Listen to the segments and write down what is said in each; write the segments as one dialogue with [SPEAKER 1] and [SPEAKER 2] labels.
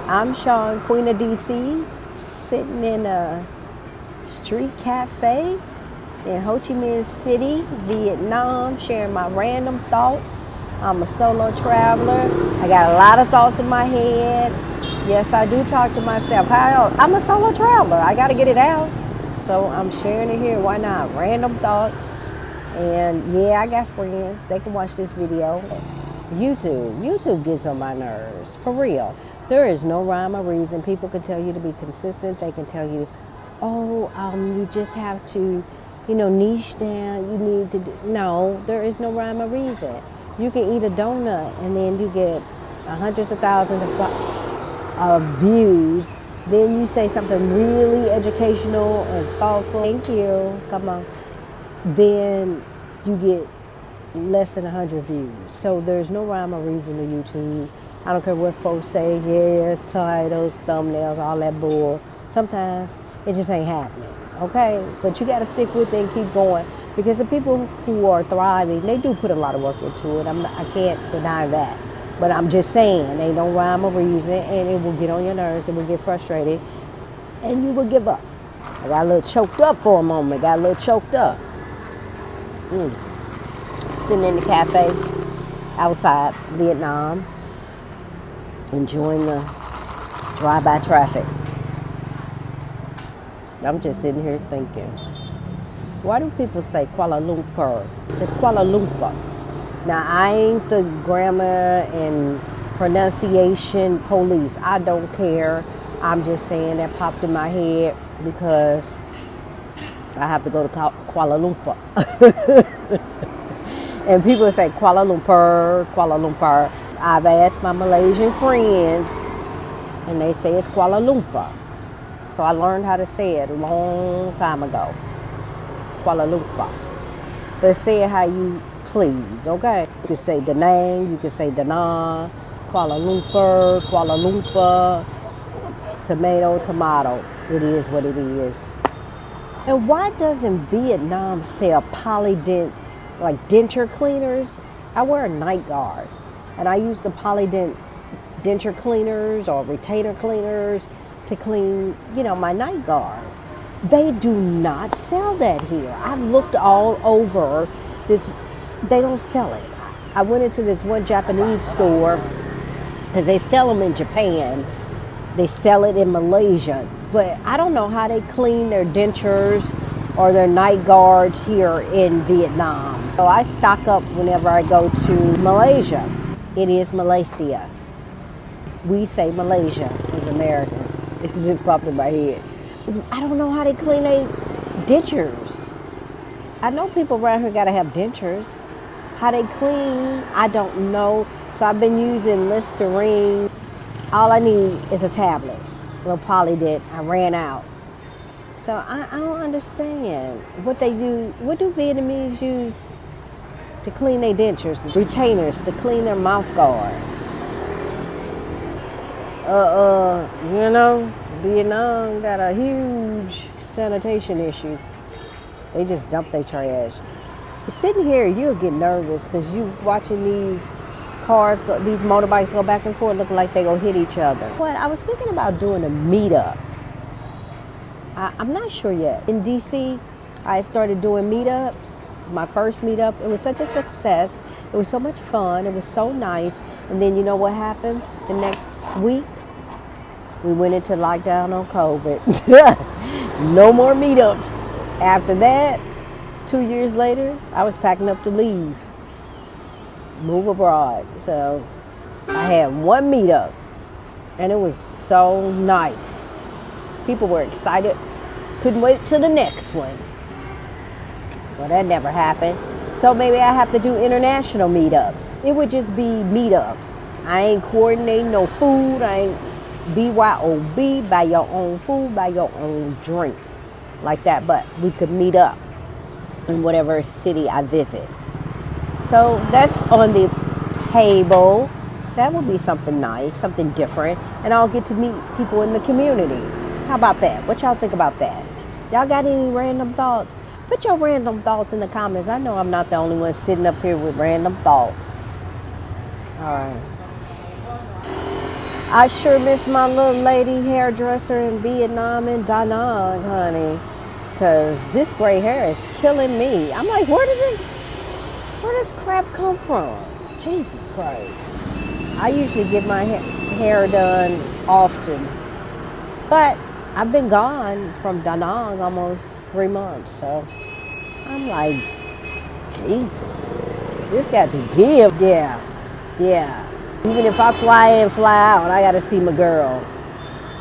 [SPEAKER 1] I'm Sean, Queen of DC, sitting in a street cafe in Ho Chi Minh City, Vietnam, sharing my random thoughts. I'm a solo traveler. I got a lot of thoughts in my head. Yes, I do talk to myself. I'm a solo traveler. I got to get it out. So I'm sharing it here. Why not? Random thoughts. And yeah, I got friends. They can watch this video. YouTube gets on my nerves, for real. There is no rhyme or reason. People can tell you to be consistent. They can tell you, you just have to, niche down. You need to do. No, there is no rhyme or reason. You can eat a donut and then you get hundreds of thousands of views. Then you say something really educational and thoughtful. Thank you. Come on. Then you get less than 100 views. So there's no rhyme or reason to YouTube. I don't care what folks say, titles, thumbnails, all that bull. Sometimes it just ain't happening, okay? But you got to stick with it and keep going, because the people who are thriving, they do put a lot of work into it. I can't deny that. But I'm just saying, ain't no rhyme or reason, and it will get on your nerves, it will get frustrated, and you will give up. I got a little choked up for a moment, Sitting in the cafe outside Vietnam, enjoying the drive-by traffic. I'm just sitting here thinking, why do people say Kuala Lumpur? It's Kuala Lumpur. Now, I ain't the grammar and pronunciation police. I don't care. I'm just saying that popped in my head because I have to go to Kuala Lumpur. And people say Kuala Lumpur, Kuala Lumpur. I've asked my Malaysian friends, and they say it's Kuala Lumpur. So I learned how to say it a long time ago. Kuala Lumpur. But say it how you please, okay? You can say Da Nang, you can say Da Nang, Kuala Lumpur, tomato. It is what it is. And why doesn't Vietnam sell polydent, like denture cleaners? I wear a night guard, and I use the polydent denture cleaners or retainer cleaners to clean, my night guard. They do not sell that here. I've looked all over this. They don't sell it. I went into this one Japanese store because they sell them in Japan. They sell it in Malaysia, but I don't know how they clean their dentures or their night guards here in Vietnam. So I stock up whenever I go to Malaysia. It is Malaysia. We say Malaysia as Americans. It just popped in my head. I don't know how they clean their dentures. I know people around here gotta have dentures. How they clean, I don't know. So I've been using Listerine. All I need is a tablet. Well, polydent. I ran out. So I don't understand what they do. What do Vietnamese use to clean their dentures? Retainers to clean their mouth guard. Vietnam got a huge sanitation issue. They just dump their trash. Sitting here, you'll get nervous because you watching these cars, these motorbikes go back and forth, looking like they gonna hit each other. But I was thinking about doing a meetup. I'm not sure yet. In DC, I started doing meetups. My first meetup, it was such a success. It was so much fun. It was so nice. And then you know what happened? The next week, we went into lockdown on COVID. No more meetups. After that, 2 years later, I was packing up to leave, move abroad. So I had one meetup, and it was so nice. People were excited, couldn't wait till the next one. Well, that never happened. So maybe I have to do international meetups. It would just be meetups. I ain't coordinating no food. I ain't BYOB, buy your own food, buy your own drink. Like that, but we could meet up in whatever city I visit. So that's on the table. That would be something nice, something different, and I'll get to meet people in the community. How about that? What y'all think about that? Y'all got any random thoughts? Put your random thoughts in the comments. I know I'm not the only one sitting up here with random thoughts. All right. I sure miss my little lady hairdresser in Vietnam and Da Nang, honey. Because this gray hair is killing me. I'm like, where does crap come from? Jesus Christ. I usually get my hair done often. But I've been gone from Da Nang almost 3 months. So I'm like, Jesus, this got to give. Yeah, yeah. Even if I fly in, fly out, I got to see my girl.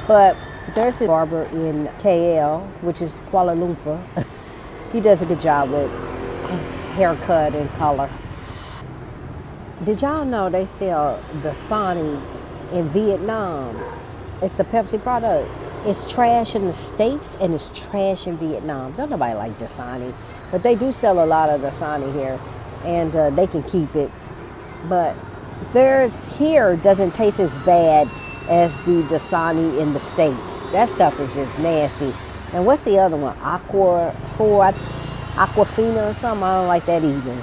[SPEAKER 1] But there's a barber in KL, which is Kuala Lumpur. He does a good job with haircut and color. Did y'all know they sell Dasani in Vietnam? It's a Pepsi product. It's trash in the States and it's trash in Vietnam. Don't nobody like Dasani. But they do sell a lot of Dasani here and they can keep it. But theirs here doesn't taste as bad as the Dasani in the States. That stuff is just nasty. And what's the other one? Aquafina or something? I don't like that either.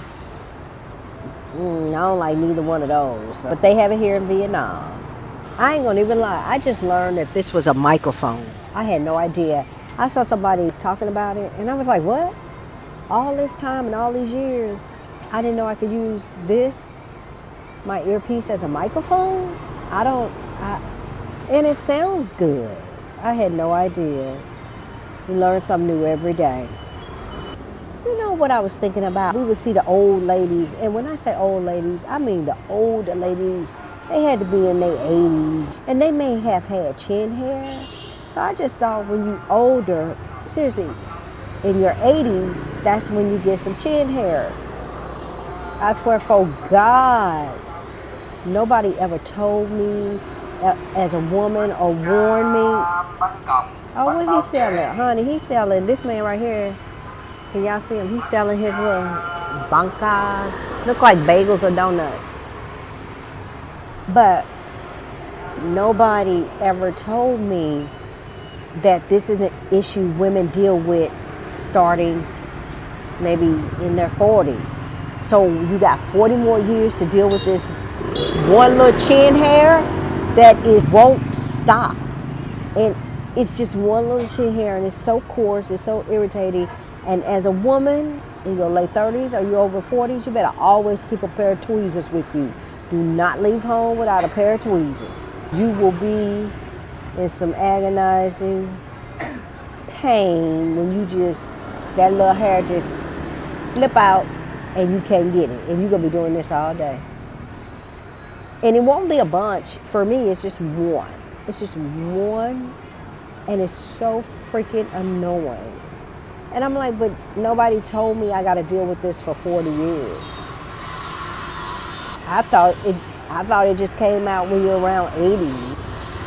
[SPEAKER 1] I don't like neither one of those. But they have it here in Vietnam. I ain't gonna even lie. I just learned that this was a microphone. I had no idea. I saw somebody talking about it and I was like, what? All this time and all these years, I didn't know I could use this, my earpiece, as a microphone? And it sounds good. I had no idea. You learn something new every day. You know what I was thinking about? We would see the old ladies, and when I say old ladies, I mean the older ladies. They had to be in their 80s, and they may have had chin hair. So I just thought when you older, seriously, in your 80s, that's when you get some chin hair. I swear for God, nobody ever told me as a woman or warned me. Oh, what he selling? Honey, he's selling, this man right here, can y'all see him? He's selling his little banca. Look like bagels or donuts. But nobody ever told me that this is an issue women deal with starting maybe in their 40s. So you got 40 more years to deal with this one little chin hair that it won't stop. And it's just one little chin hair and it's so coarse, it's so irritating. And as a woman in your late 30s or you're over 40s, you better always keep a pair of tweezers with you. Do not leave home without a pair of tweezers. You will be in some agonizing pain when that little hair just flip out and you can't get it. And you're going to be doing this all day. And it won't be a bunch. For me, it's just one. It's just one. And it's so freaking annoying. And I'm like, but nobody told me I got to deal with this for 40 years. I thought it just came out when you're around 80.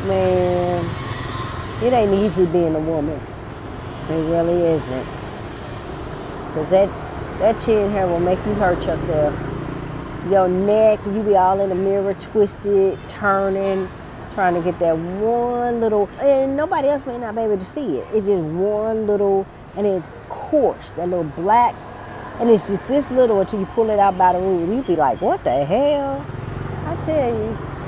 [SPEAKER 1] Man, it ain't easy being a woman. It really isn't. Because that chin hair will make you hurt yourself. Your neck, you be all in the mirror, twisted, turning, trying to get that one little, and nobody else may not be able to see it. It's just one little, and it's coarse, that little black, and it's just this little until you pull it out by the root. You be like, what the hell?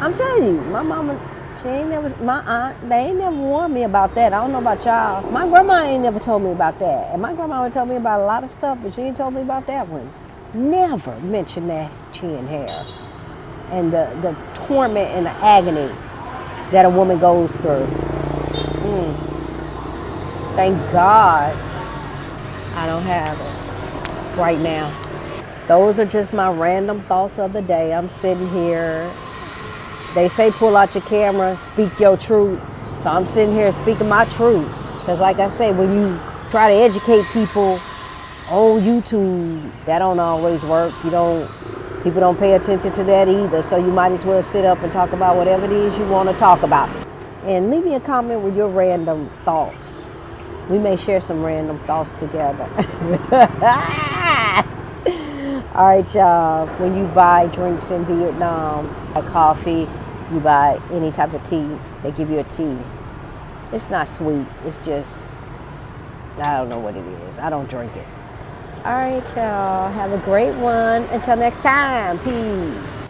[SPEAKER 1] I'm telling you, my mama, she ain't never, my aunt, they ain't never warned me about that. I don't know about y'all. My grandma ain't never told me about that. And my grandma would tell me about a lot of stuff, but she ain't told me about that one. Never mention that chin hair and the torment and the agony that a woman goes through. Thank God I don't have it right now. Those are just my random thoughts of the day. I'm sitting here. They say pull out your camera, speak your truth. So I'm sitting here speaking my truth. Because like I say, when you try to educate people on YouTube, that don't always work. People don't pay attention to that either. So you might as well sit up and talk about whatever it is you want to talk about. And leave me a comment with your random thoughts. We may share some random thoughts together. All right, y'all. When you buy drinks in Vietnam, a coffee, you buy any type of tea, they give you a tea. It's not sweet. It's just, I don't know what it is. I don't drink it. All right, y'all. Have a great one. Until next time. Peace.